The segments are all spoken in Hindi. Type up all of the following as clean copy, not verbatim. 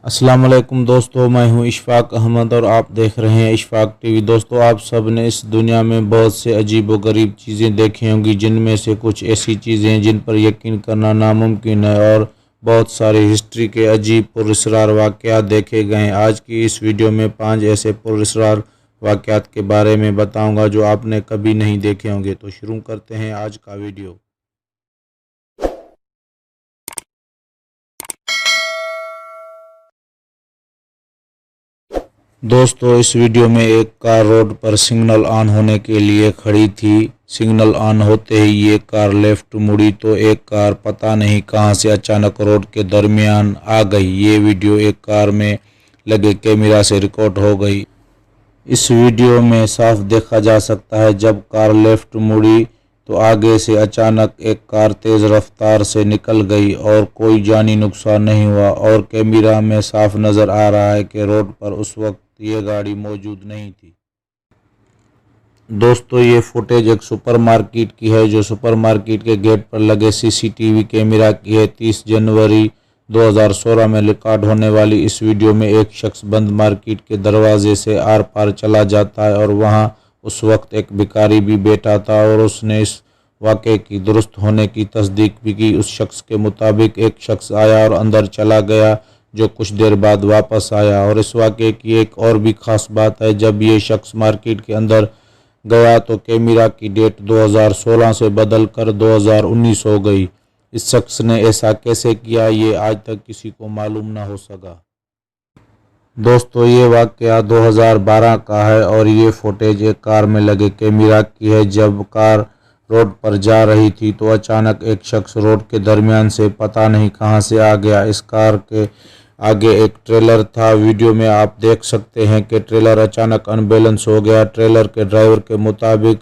अस्सलाम वालेकुम दोस्तों, मैं हूं इशफाक अहमद और आप देख रहे हैं इशफाक टीवी। दोस्तों, आप सब ने इस दुनिया में बहुत से अजीब व गरीब चीज़ें देखी होंगी, जिनमें से कुछ ऐसी चीज़ें हैं जिन पर यकीन करना नामुमकिन है और बहुत सारी हिस्ट्री के अजीब पुरअसरार वाक़यात देखे गए हैं। आज की इस वीडियो में 5 ऐसे पुरअसरार वाक़यात के बारे में बताऊँगा जो आपने कभी नहीं देखे होंगे। तो शुरू करते हैं आज का वीडियो। दोस्तों, इस वीडियो में एक कार रोड पर सिग्नल ऑन होने के लिए खड़ी थी। सिग्नल ऑन होते ही ये कार लेफ्ट मुड़ी तो एक कार पता नहीं कहां से अचानक रोड के दरमियान आ गई। ये वीडियो एक कार में लगे कैमरा से रिकॉर्ड हो गई। इस वीडियो में साफ देखा जा सकता है जब कार लेफ्ट मुड़ी तो आगे से अचानक एक कार तेज़ रफ्तार से निकल गई और कोई जानी नुकसान नहीं हुआ और कैमरा में साफ नज़र आ रहा है कि रोड पर उस वक्त ये गाड़ी मौजूद नहीं थी। दोस्तों, ये फुटेज एक सुपरमार्केट की है जो सुपरमार्केट के गेट पर लगे सीसीटीवी कैमरा की है। 30 जनवरी 2016 में रिकॉर्ड होने वाली इस वीडियो में एक शख्स बंद मार्केट के दरवाजे से आर पार चला जाता है और वहां उस वक्त एक भिखारी भी बैठा था और उसने इस वाक़े की दुरुस्त होने की तस्दीक भी की। उस शख्स के मुताबिक एक शख्स आया और अंदर चला गया जो कुछ देर बाद वापस आया। और इस वाक़े की एक और भी ख़ास बात है, जब ये शख्स मार्केट के अंदर गया तो कैमरा की डेट 2016 से बदल कर 2019 हो गई। इस शख्स ने ऐसा कैसे किया, ये आज तक किसी को मालूम ना हो सका। दोस्तों, ये वाक़या 2012 का है और ये फुटेज एक कार में लगे कैमरा की है। जब कार रोड पर जा रही थी तो अचानक एक शख्स रोड के दरमियान से पता नहीं कहां से आ गया। इस कार के आगे एक ट्रेलर था। वीडियो में आप देख सकते हैं कि ट्रेलर अचानक अनबैलेंस हो गया। ट्रेलर के ड्राइवर के मुताबिक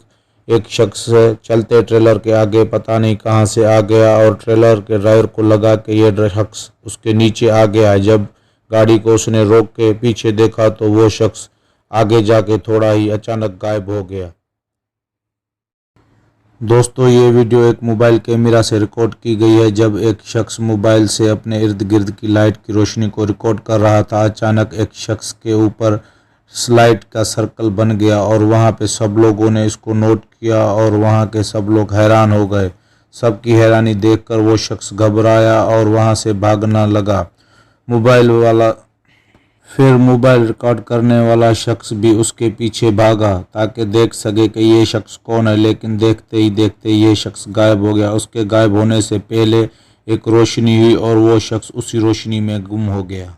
एक शख्स चलते ट्रेलर के आगे पता नहीं कहां से आ गया और ट्रेलर के ड्राइवर को लगा कि यह शख्स उसके नीचे आ गया है। जब गाड़ी को उसने रोक के पीछे देखा तो वो शख्स आगे जाके थोड़ा ही अचानक गायब हो गया। दोस्तों, ये वीडियो एक मोबाइल कैमरा से रिकॉर्ड की गई है। जब एक शख्स मोबाइल से अपने इर्द गिर्द की लाइट की रोशनी को रिकॉर्ड कर रहा था, अचानक एक शख्स के ऊपर स्लाइड का सर्कल बन गया और वहाँ पे सब लोगों ने इसको नोट किया और वहाँ के सब लोग हैरान हो गए। सबकी हैरानी देखकर वो शख्स घबराया और वहाँ से भागना लगा। फिर मोबाइल रिकॉर्ड करने वाला शख्स भी उसके पीछे भागा ताकि देख सके कि ये शख्स कौन है, लेकिन देखते ही देखते ये शख्स गायब हो गया। उसके गायब होने से पहले एक रोशनी हुई और वो शख्स उसी रोशनी में गुम हो गया।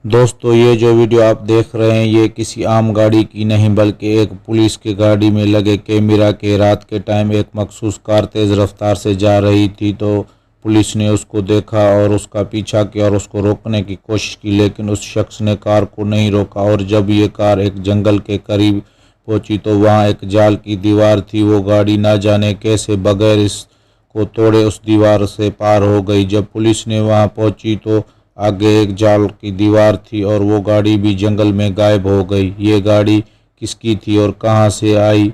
दोस्तों, ये जो वीडियो आप देख रहे हैं ये किसी आम गाड़ी की नहीं बल्कि एक पुलिस की गाड़ी में लगे कैमरा के। रात के टाइम एक मखसूस कार तेज़ रफ्तार से जा रही थी तो पुलिस ने उसको देखा और उसका पीछा किया और उसको रोकने की कोशिश की, लेकिन उस शख्स ने कार को नहीं रोका। और जब ये कार एक जंगल के करीब पहुंची तो वहां एक जाल की दीवार थी। वो गाड़ी ना जाने कैसे बगैर इसको तोड़े उस दीवार से पार हो गई। जब पुलिस ने वहां पहुंची तो आगे एक जाल की दीवार थी और वो गाड़ी भी जंगल में गायब हो गई। ये गाड़ी किसकी थी और कहां से आई,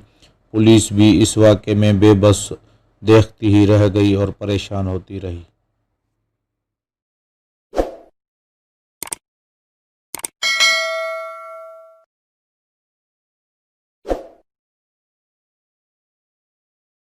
पुलिस भी इस वाक़े में बेबस देखती ही रह गई और परेशान होती रही।